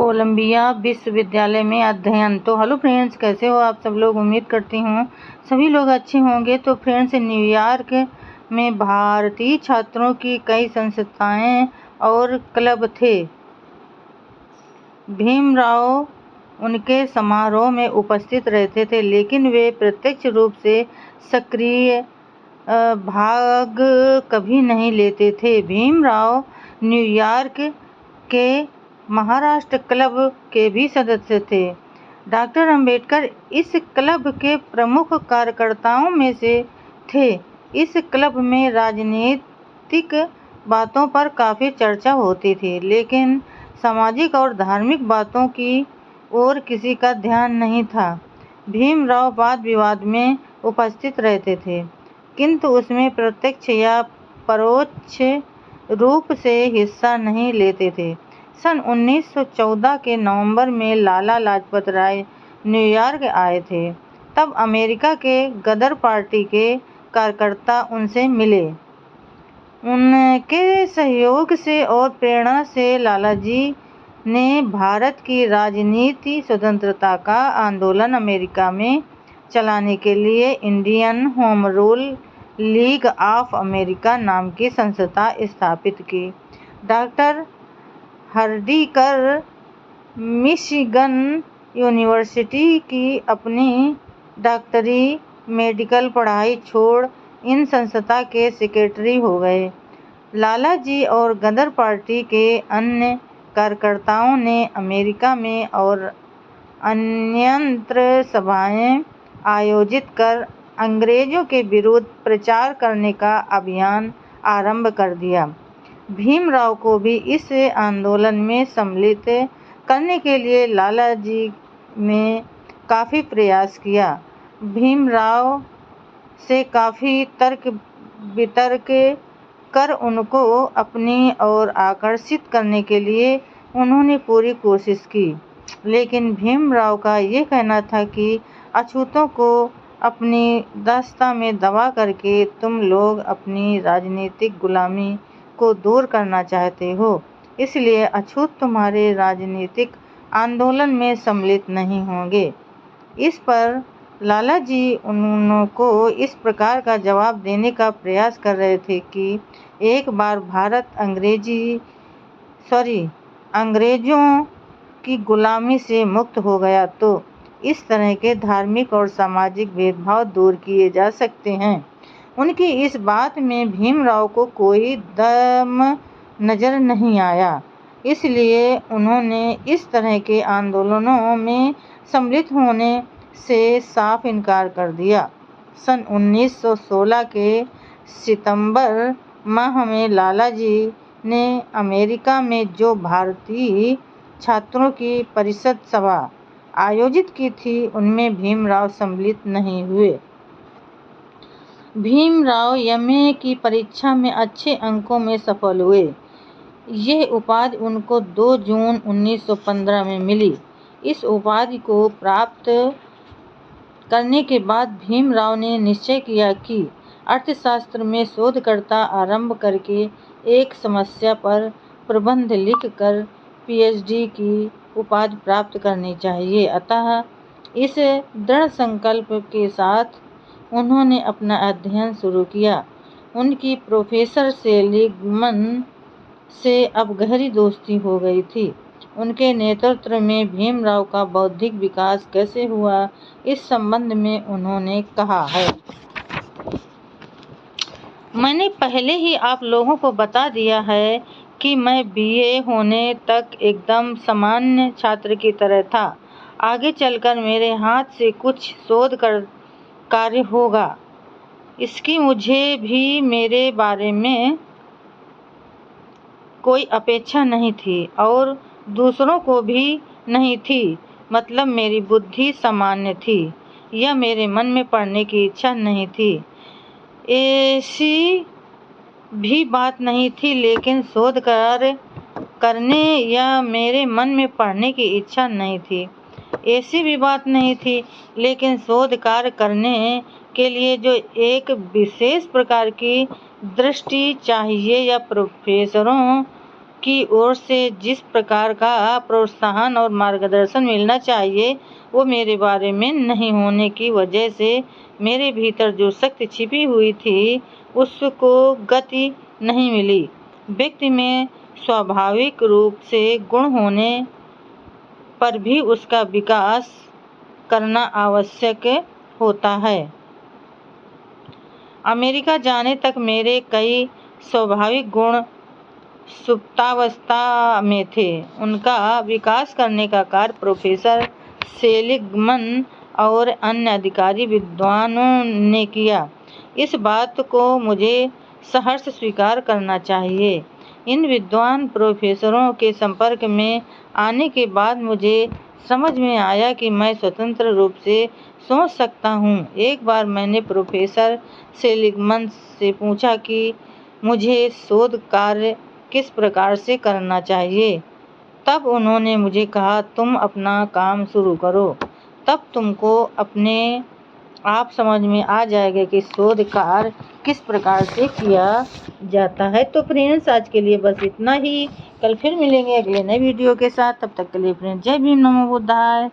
Colombia विश्वविद्यालय में अध्ययन। तो हेलो फ्रेंड्स, कैसे हो आप सब लोग। उम्मीद करती हूँ सभी लोग अच्छे होंगे। तो फ्रेंड्स, न्यूयॉर्क में भारतीय छात्रों की कई संस्थाएं और क्लब थे। भीमराव उनके समारोह में उपस्थित रहते थे, लेकिन वे प्रत्यक्ष रूप से सक्रिय भाग कभी नहीं लेते थे। भीमराव न्यूयॉर्क के महाराष्ट्र क्लब के भी सदस्य थे। डॉक्टर अंबेडकर इस क्लब के प्रमुख कार्यकर्ताओं में से थे। इस क्लब में राजनीतिक बातों पर काफी चर्चा होती थी, लेकिन सामाजिक और धार्मिक बातों की ओर किसी का ध्यान नहीं था। भीमराव वाद विवाद में उपस्थित रहते थे, किंतु उसमें प्रत्यक्ष या परोक्ष रूप से हिस्सा नहीं लेते थे। सन 1914 के नवंबर में लाला लाजपत राय न्यूयॉर्क आए थे। तब अमेरिका के गदर पार्टी के कार्यकर्ता उनसे मिले। उनके सहयोग से और प्रेरणा से लालाजी ने भारत की राजनीति स्वतंत्रता का आंदोलन अमेरिका में चलाने के लिए Indian home rule league of America नाम की संस्था स्थापित की। डॉक्टर हर्डीकर मिशिगन यूनिवर्सिटी की अपनी डॉक्टरी मेडिकल पढ़ाई छोड़ इन संस्था के सेक्रेटरी हो गए। लालाजी और गदर पार्टी के अन्य कार्यकर्ताओं ने अमेरिका में और अन्यत्र सभाएं आयोजित कर अंग्रेजों के विरुद्ध प्रचार करने का अभियान आरंभ कर दिया। भीमराव को भी इस आंदोलन में सम्मिलित करने के लिए लालाजी ने काफी प्रयास किया। भीमराव से काफी तर्क वितर्क कर उनको अपनी ओर आकर्षित करने के लिए उन्होंने पूरी कोशिश की, लेकिन भीमराव का ये कहना था कि अछूतों को अपनी दास्ता में दबा करके तुम लोग अपनी राजनीतिक गुलामी को दूर करना चाहते हो, इसलिए अछूत तुम्हारे राजनीतिक आंदोलन में सम्मिलित नहीं होंगे। इस पर लालाजी उनको इस प्रकार का जवाब देने का प्रयास कर रहे थे कि एक बार भारत अंग्रेजों की गुलामी से मुक्त हो गया तो इस तरह के धार्मिक और सामाजिक भेदभाव दूर किए जा सकते हैं। उनकी इस बात में भीमराव को कोई दम नजर नहीं आया, इसलिए उन्होंने इस तरह के आंदोलनों में सम्मिलित होने से साफ इनकार कर दिया। सन 1916 के सितंबर माह में लालाजी ने अमेरिका में जो भारतीय छात्रों की परिषद सभा आयोजित की थी, उनमें भीमराव सम्मिलित नहीं हुए। भीमराव एमए की परीक्षा में अच्छे अंकों में सफल हुए। यह उपाधि उनको 2 जून 1915 में मिली। इस उपाधि को प्राप्त करने के बाद भीमराव ने निश्चय किया कि अर्थशास्त्र में शोधकर्ता आरंभ करके एक समस्या पर प्रबंध लिखकर पीएचडी की उपाधि प्राप्त करनी चाहिए। अतः इस दृढ़ संकल्प के साथ उन्होंने अपना अध्ययन शुरू किया। उनकी प्रोफेसर सेलिगमन से अब गहरी दोस्ती हो गई थी। उनके नेतृत्व में भीमराव का बौद्धिक विकास कैसे हुआ, इस संबंध में उन्होंने कहा है। मैंने पहले ही आप लोगों को बता दिया है कि मैं बीए होने तक एकदम सामान्य छात्र की तरह था। आगे चलकर मेरे हाथ से कुछ शोध कार्य होगा, इसकी मुझे भी मेरे बारे में कोई अपेक्षा नहीं थी और दूसरों को भी नहीं थी। मतलब मेरी बुद्धि सामान्य थी या मेरे मन में पढ़ने की इच्छा नहीं थी, ऐसी भी बात नहीं थी। लेकिन शोध कार्य करने या मेरे मन में पढ़ने की इच्छा नहीं थी, ऐसी भी बात नहीं थी। लेकिन शोध कार्य करने के लिए जो एक विशेष प्रकार की दृष्टि चाहिए या प्रोफेसरों की ओर से जिस प्रकार का प्रोत्साहन और मार्गदर्शन मिलना चाहिए वो मेरे बारे में नहीं होने की वजह से मेरे भीतर जो शक्ति छिपी हुई थी उसको गति नहीं मिली। व्यक्ति में स्वाभाविक रूप से गुण होने पर भी उसका विकास करना आवश्यक होता है। अमेरिका जाने तक मेरे कई स्वाभाविक गुण सुप्तावस्था में थे। उनका विकास करने का कार्य प्रोफेसर सेलिगमन और अन्य अधिकारी विद्वानों ने किया। इस बात को मुझे सहर्ष स्वीकार करना चाहिए। इन विद्वान प्रोफेसरों के संपर्क में आने के बाद मुझे समझ में आया कि मैं स्वतंत्र रूप से सोच सकता हूँ। एक बार मैंने प्रोफेसर सेलिगमन से पूछा कि मुझे शोध कार्य किस प्रकार से करना चाहिए। तब उन्होंने मुझे कहा, तुम अपना काम शुरू करो, तब तुमको अपने आप समझ में आ जाएगा कि शोध कार्य किस प्रकार से किया जाता है। तो फ्रेंड्स, आज के लिए बस इतना ही। कल फिर मिलेंगे अगले नए वीडियो के साथ। तब तक के लिए फ्रेंड्स, जय भीम, नमो बुद्धाय।